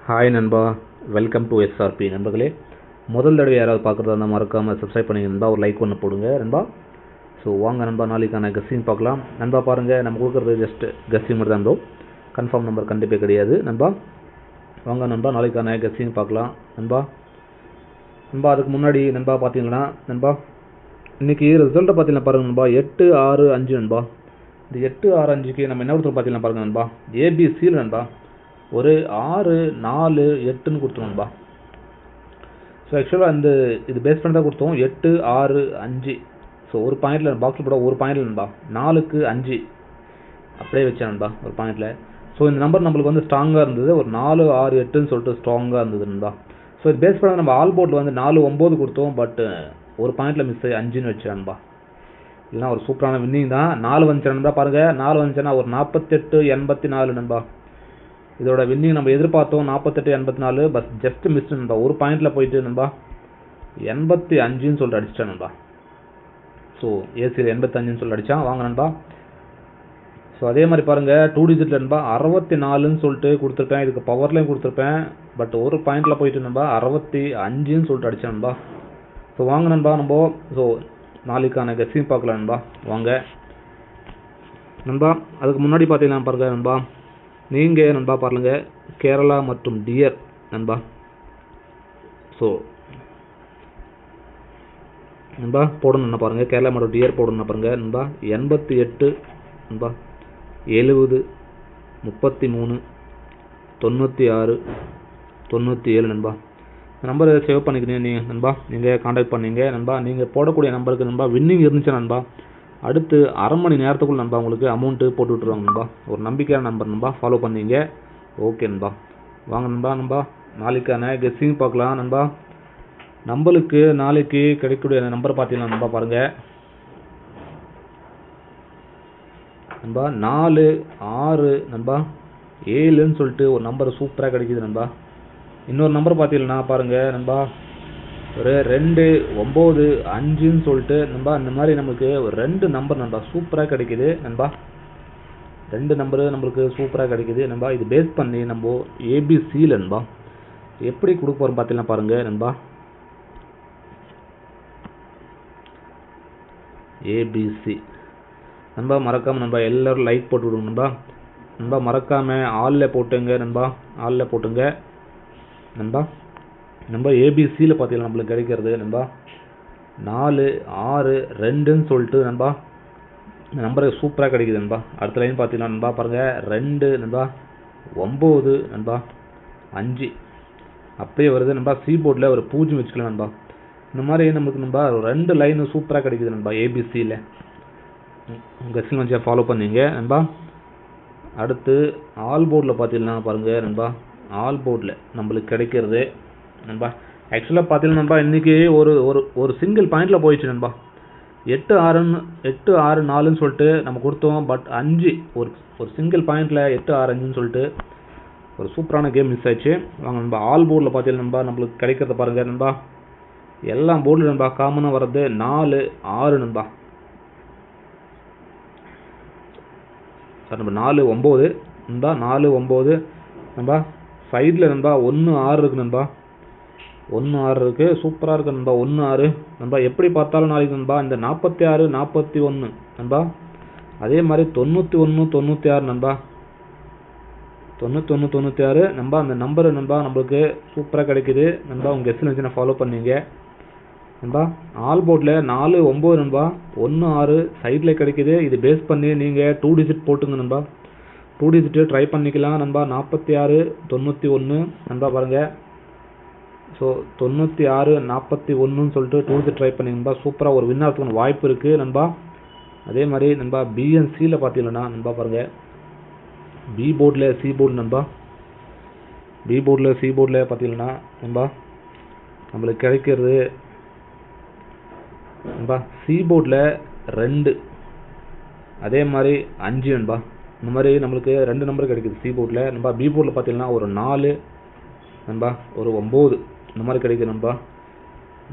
Hi நண்பா, welcome to SRP. நண்பர்களே, முதல் தடவை யாராவது பார்க்குறதா இருந்தால் மறக்காமல் சப்ஸ்கிரைப் பண்ணி நண்பா, ஒரு லைக் ஒன்று போடுங்க நண்பா. ஸோ வாங்க நண்பா, நாளைக்கான கெஸ்ஸிங் பார்க்கலாம் நண்பா. பாருங்கள், நம்ம கொடுக்குறது ஜஸ்ட் கெஸ்ஸிங் மட்டும் தான் ப்ரோ, கன்ஃபார்ம் நம்பர் கண்டிப்பாக கிடையாது நண்பா. வாங்க நண்பா, நாளைக்கான கெஸ்ஸிங் பார்க்கலாம் நண்பா. அதுக்கு முன்னாடி நண்பா பார்த்தீங்கன்னா நண்பா, இன்றைக்கி ரிசல்ட்டை பார்த்தீங்கன்னா பாருங்கள் நண்பா, 8-6-5 நண்பா. இந்த 8-6-5க்கு நம்ம என்ன கொடுத்துருவோம் பார்த்தீங்கன்னா பாருங்கள் நண்பா, ஏபிசியில் நண்பா ஒரு 6-4-8ன்னு கொடுத்தோம் நண்பா. ஸோ ஆக்சுவலாக இது பேஸ் பண்ணி தான் கொடுத்தோம். 8-6-5. ஸோ ஒரு பாயிண்டில் பாக்ஸில் போட ஒரு பாயிண்டில் நண்பா 4-5 அப்படியே வச்சேன் நண்பா ஒரு பாயிண்டில். ஸோ இந்த நம்பர் நம்மளுக்கு வந்து ஸ்ட்ராங்காக இருந்தது, ஒரு 4-6-8ன்னு சொல்லிட்டு ஸ்ட்ராங்காக இருந்தது நண்பா. ஸோ இது பேஸ் பண்ண நம்ம ஆல் போர்ட்டில் வந்து 4-9 கொடுத்தோம், பட் ஒரு பாயிண்டில் மிஸ் ஆகி 5ன்னு வச்சேன் நண்பா. இல்லைனா ஒரு சூப்பரான வின்னிங் தான். 4 வந்துச்சு நண்பா. பாருங்கள், 4 வந்துச்சுன்னா ஒரு 48-84 நண்பா. இதோட வின்னிங் நம்ம எதிர்பார்த்தோம் 48-84, பஸ் ஜஸ்ட் மிஸ் நண்பா. ஒரு பாயிண்டில் போயிட்டு நண்பா 85ன்னு சொல்லிட்டு அடிச்சிட்டேன் நண்பா. ஸோ ஏசியில் 85ன்னு சொல்லிட்டு அடித்தான். வாங்க நண்பா. ஸோ அதே மாதிரி பாருங்கள், 2 டிஜிட்டில் நண்பா 64ன்னு சொல்லிட்டு கொடுத்துருப்பேன். இதுக்கு பவர்லேயும் கொடுத்துருப்பேன், பட் ஒரு பாயிண்டில் போயிட்டு நண்பா 65ன்னு சொல்லிட்டு அடித்தேன் நண்பா. ஸோ வாங்க நண்பா, நம்ம ஸோ நாளைக்கான கெஸ்ஸிங் பார்க்கலாம் நண்பா. வாங்க நண்பா. அதுக்கு முன்னாடி பார்த்தீங்கன்னா பாருங்கள் நண்பா, நீங்கள் நண்பா பாருங்கள், கேரளா மற்றும் டியர் நண்பா. ஸோ நண்பா போடணும்னா பாருங்கள், கேரளா மற்றும் டியர் போடணும்னா பாருங்கள் நண்பா. 88 நண்பா, 70, 33, 96, 97 நண்பா. நம்பரை சேவ் பண்ணிக்கிறீங்க நீங்கள் நண்பா. நீங்கள் காண்டாக்ட் பண்ணீங்க நண்பா. நீங்கள் போடக்கூடிய நம்பருக்கு நண்பா வின்னிங் இருந்துச்சு நண்பா, அடுத்து அரை மணி நேரத்துக்குள்ள நண்பா உங்களுக்கு அமௌண்ட்டு போட்டு விட்ருவாங்க நண்பா. ஒரு நம்பிக்கையான நம்பர் நண்பா, ஃபாலோ பண்ணீங்க. ஓகே நண்பா. வாங்க நண்பா, நாளைக்கான கெஸ்ஸிங் பார்க்கலாம் நண்பா. நம்மளுக்கு நாளைக்கு கிடைக்கக்கூடிய நம்பர் பார்த்தீங்கன்னா நண்பா பாருங்கள் நண்பா, 4-6 நண்பா 7ன்னு சொல்லிட்டு ஒரு நம்பர் சூப்பராக கிடைக்கிது நண்பா. இன்னொரு நம்பர் பார்த்தீங்கன்னா பாருங்கள் நண்பா, ஒரு 2-9-5ன்னு சொல்லிட்டு நண்பா. இந்த மாதிரி நமக்கு ஒரு 2 நம்பர் நண்பா சூப்பராக கிடைக்கிது நண்பா. 2 நம்பரு நம்மளுக்கு சூப்பராக கிடைக்கிது நண்பா. இது பேஸ் பண்ணி நம்ம ஏபிசியில் நண்பா எப்படி கொடுக்க போகிறோம் பார்த்தீங்கன்னா பாருங்கள் நண்பா. ஏபிசி நண்பா, மறக்காமல் நண்பா எல்லோரும் லைக் போட்டு விடுங்க நண்பா. மறக்காமல் ஆளில் போட்டுங்க நண்பா, ஆளில் போட்டுங்க நண்பா. நம்ம ஏபிசியில் பார்த்தீங்கன்னா நம்மளுக்கு கிடைக்கிறது நண்பா 4-6-2ன்னு சொல்லிட்டு நண்பா இந்த நம்பரு சூப்பராக கிடைக்குது நண்பா. அடுத்த லைன் பார்த்தீங்கன்னா நண்பா பாருங்கள், 2 நண்பா 9 நண்பா 5 அப்படியே வருது நண்பா. சி போர்டில் ஒரு 0 வச்சுக்கலாம் நண்பா. இந்த மாதிரி நமக்கு நண்பா 2 லைனு சூப்பராக கிடைக்குது நண்பா ஏபிசியில். கெஸ்ஸிங் வச்சு ஃபாலோ பண்ணீங்க நண்பா. அடுத்து ஆல் போர்டில் பார்த்தீங்கன்னா பாருங்கள் நண்பா, ஆல் போர்டில் நம்மளுக்கு கிடைக்கிறது நண்பா. ஆக்சுவலாக பார்த்தீங்கன்னா நண்பா, இன்றைக்கி ஒரு சிங்கிள் பாயிண்டில் போயிடுச்சு நண்பா. 8-6-4ன்னு சொல்லிட்டு நம்ம கொடுத்தோம், பட் 5 ஒரு சிங்கிள் பாயிண்டில் 8-6-5ன்னு சொல்லிட்டு ஒரு சூப்பரான கேம் மிஸ் ஆயிடுச்சு. வாங்க நண்பா, ஆல் போர்டில் பார்த்தீங்கன்னா நண்பா நம்மளுக்கு கிடைக்கிறத பாருங்கள் நண்பா. எல்லா போர்டில் நண்பா காமனாக வர்றது 4-6 நண்பா. சார் நம்ம 4-9 நண்பா, 4-9 நண்பா. சைடில் நண்பா 1-6 இருக்குது நண்பா, 1-6 இருக்குது. சூப்பராக இருக்குது நண்பா 1-6 நண்பா. எப்படி பார்த்தாலும் நாளைக்கு நண்பா இந்த 46-41 நண்பா, அதே மாதிரி 91-96 நண்பா, 91-96 நண்பா. அந்த நம்பரு நண்பா நம்மளுக்கு சூப்பராக கிடைக்குது நண்பா. உங்கள் கெஸ்ஸில் வச்சு நான் ஃபாலோ பண்ணீங்க நண்பா. ஆல் போர்டில் 4-9 நண்பா, 1-6 சைடில் கிடைக்குது. இது பேஸ் பண்ணி நீங்கள் 2 டிஜிட் போட்டுங்க நண்பா. 2 டிஜிட்டு ட்ரை பண்ணிக்கலாம் நண்பா. 46-91 நண்பா பாருங்கள். ஸோ 96-41ன்னு சொல்லிட்டு 2 டிஜிட் ட்ரை பண்ணி நண்பா. சூப்பராக ஒரு வின் ஆகிறதுக்கு வாய்ப்பு இருக்குது நண்பா. அதே மாதிரி நண்பா பிஎன்சியில் பார்த்தீங்கன்னா நண்பா பாருங்கள், பி போர்டில் சி போர்டு நண்பா. பி போர்டில் சி போர்டில் பார்த்தீங்கன்னா நண்பா நம்மளுக்கு கிடைக்கிறது நண்பா, சி போர்டில் 2 அதே மாதிரி 5 நண்பா. இந்த மாதிரி நம்மளுக்கு 2 நம்பர் கிடைக்குது சி போர்டில் நண்பா. பி போர்டில் பார்த்தீங்கன்னா ஒரு 4 நண்பா, ஒரு 9 இந்த மாதிரி கிடைக்குது நண்பா.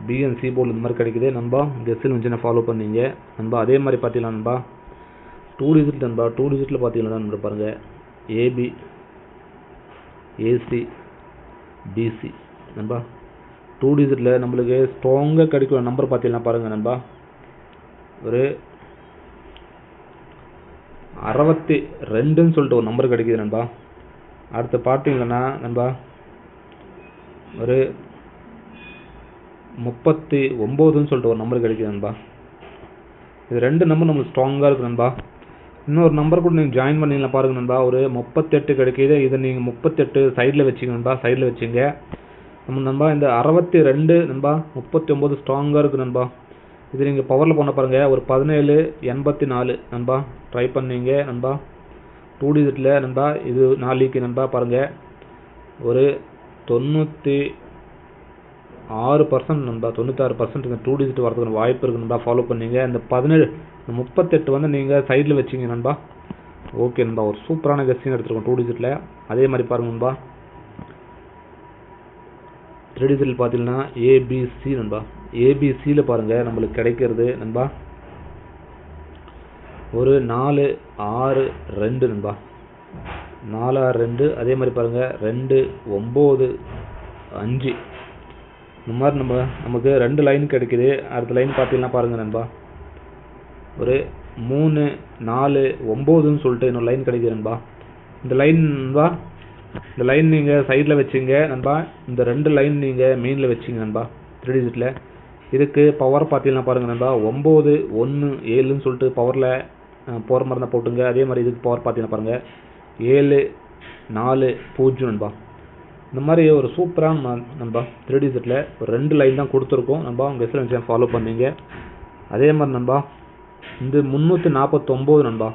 பிஎன்சி போர்டில் இந்த மாதிரி கிடைக்குது நண்பா. கெஸ்ஸில் வந்து நான் ஃபாலோ பண்ணீங்க நண்பா. அதே மாதிரி பார்த்தீங்கன்னா நண்பா 2 டிஜிட் நண்பா. 2 டிஜிட்டில் பார்த்தீங்கன்னா நண்பா பாருங்கள், ஏபி, ஏசி, பிசி நண்பா. 2 டிஜிட்டில் நம்மளுக்கு ஸ்ட்ராங்காக கிடைக்கும் நம்பர் பார்த்தீங்கன்னா பாருங்கள் நண்பா, ஒரு 62ன்னு சொல்லிட்டு ஒரு நம்பர் கிடைக்குது நண்பா. அடுத்து பார்த்தீங்கன்னா நண்பா ஒரு 39ன்னு சொல்லிட்டு ஒரு நம்பர் கிடைக்குது நண்பா. இது 2 நம்பர் நம்மளுக்கு ஸ்ட்ராங்காக இருக்குது நண்பா. இன்னொரு நம்பர் கூட நீங்கள் ஜாயின் பண்ணிங்களா பாருங்கள் நண்பா, ஒரு 38 கிடைக்கிது. இதை நீங்கள் 38 சைடில் வச்சுங்க நண்பா, சைடில் வச்சுங்க. நம்ம நண்பா இந்த 62 நண்பா 39 ஸ்ட்ராங்காக இருக்குது நண்பா. இது நீங்கள் பவரில் பண்ண பாருங்கள், ஒரு 1784 நண்பா ட்ரை பண்ணிங்க நண்பா. 2 டிஜிட்டில் நண்பா இது 4 நண்பா பாருங்கள், ஒரு 96% நண்பா, 96% இந்த 2 டிஜிட் வரதுக்கு வாய்ப்பு இருக்குது நண்பா. ஃபாலோ பண்ணிங்க. இந்த 38 வந்து நீங்கள் சைடில் வச்சிங்க நண்பா. ஓகே நண்பா, ஒரு சூப்பரான கெஸ்ஸிங் எடுத்துருக்கோம் 2 டிஜிட்டில். அதே மாதிரி பாருங்கள் நண்பா 3 டிஜிட்டில் பார்த்தீங்கன்னா ஏபிசி நண்பா. ஏபிசியில் பாருங்கள் நம்மளுக்கு கிடைக்கிறது நண்பா ஒரு 462 நண்பா, 462. அதே மாதிரி பாருங்கள் 295. இந்த மாதிரி நமக்கு 2 லைன் கிடைக்குது. அடுத்த லைன் பார்த்தீங்கன்னா பாருங்கள் நண்பா ஒரு 349ன்னு சொல்லிட்டு இன்னொரு லைன் கிடைக்குது நண்பா. இந்த லைன் நண்பா, இந்த லைன் நீங்கள் சைடில் வச்சுங்க நண்பா. இந்த 2 லைன் நீங்கள் மெயினில் வச்சுங்க நண்பா 3 டிஜிட்டில். இதுக்கு பவர் பார்த்தீங்கன்னா பாருங்கள் நண்பா 917ன்னு சொல்லிட்டு பவரில் போகிற மாதிரி தான் போட்டுங்க. அதே மாதிரி இதுக்கு பவர் பார்த்தீங்கன்னா பாருங்கள் 740 நண்பா. இந்த மாதிரி ஒரு சூப்பரான நண்பா 3 டிஜிட்டில் ஒரு 2 லைன் தான் கொடுத்துருக்கோம் நண்பா. உங்கள் எஸ்எல்என்சியை ஃபாலோ பண்ணிங்க. அதே மாதிரி நண்பா இந்த 349 நண்பா,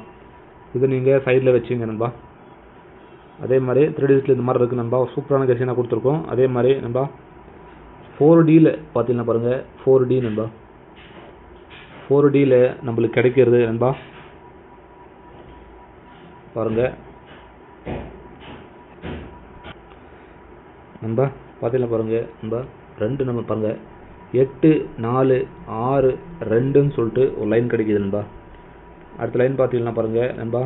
இது நீங்கள் சைடில் வச்சுங்க நண்பா. அதே மாதிரி 3 டிஜிட்டில் இந்த மாதிரி இருக்குது நண்பா. சூப்பரான கெஸ்ஸிங் தான் கொடுத்துருக்கோம். அதே மாதிரி நண்பா 4Dயில் பார்த்தீங்கன்னா பாருங்கள் 4D நண்பா. 4Dயில் நம்மளுக்கு கிடைக்கிறது நண்பா பாருங்கள் நண்பா, பார்த்தீங்கன்னா பாருங்கள் நண்பா 2 நம்ம பாருங்கள் 8462ன்னு சொல்லிட்டு ஒரு லைன் கிடைக்கிது நண்பா. அடுத்த லைன் பார்த்தீங்கன்னா பாருங்கள் நண்பா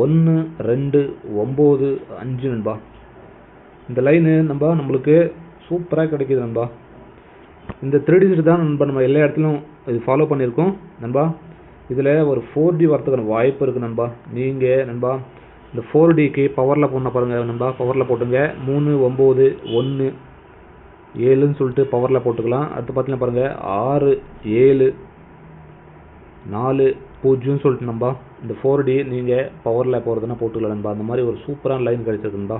1295 நண்பா. இந்த லைனு நண்பா நம்மளுக்கு சூப்பராக கிடைக்கிது நண்பா. இந்த 3 டிஜிட் தான் நண்பா நம்ம எல்லா இடத்துலையும் இது ஃபாலோ பண்ணியிருக்கோம் நண்பா. இதில் ஒரு 4D வரதுக்கான வாய்ப்பு இருக்குது நண்பா. நீங்கள் நண்பா இந்த 4Dக்கு பவரில் போன பாருங்கள் நண்பா, பவரில் போட்டுங்க 3917ன்னு சொல்லிட்டு பவரில் போட்டுக்கலாம். அடுத்து பார்த்தீங்கன்னா பாருங்கள் 6740ன்னு சொல்லிட்டு நண்பா இந்த 4D நீங்கள் பவரில் போகிறதுனா போட்டுக்கலாம் நண்பா. அந்த மாதிரி ஒரு சூப்பரான லைன் கிடைச்சிருக்கு நண்பா.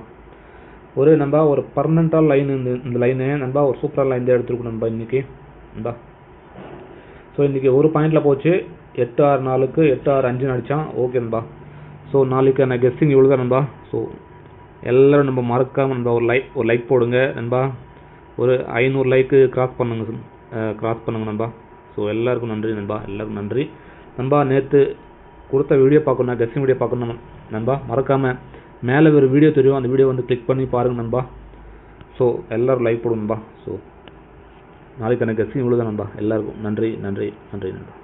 ஒரு நண்பா ஒரு பர்மனெண்ட்டான லைன் இந்த லைனு நண்பா ஒரு சூப்பரான லைன் தான் எடுத்துருக்கோம் நண்பா இன்றைக்கி நண்பா. ஸோ இன்றைக்கி ஒரு பாயிண்டில் போச்சு, 864க்கு 865 அடித்தான். ஓகே நண்பா. ஸோ நாளைக்கான கெஸ்ஸிங் இவ்வளோ தான் நண்பா. ஸோ எல்லோரும் நம்ம மறக்காமல் நண்பா ஒரு லைக் போடுங்க நண்பா. ஒரு 500 லைக்கு கிராஸ் பண்ணுங்க நண்பா. ஸோ எல்லாருக்கும் நன்றி நண்பா, எல்லாருக்கும் நன்றி நண்பா. நேற்று கொடுத்த வீடியோ பார்க்கணும், கெஸ்ஸிங் வீடியோ பார்க்கணும் நண்பா, மறக்காமல் மேலே ஒரு வீடியோ தெரியும், அந்த வீடியோ வந்து கிளிக் பண்ணி பாருங்கள் நண்பா. ஸோ எல்லோரும் லைக் போடுங்க நண்பா. ஸோ நாளைக்கான கெஸ்ஸிங் இவ்வளோ தான் நண்பா. எல்லாருக்கும் நன்றி நன்றி நன்றி நண்பா.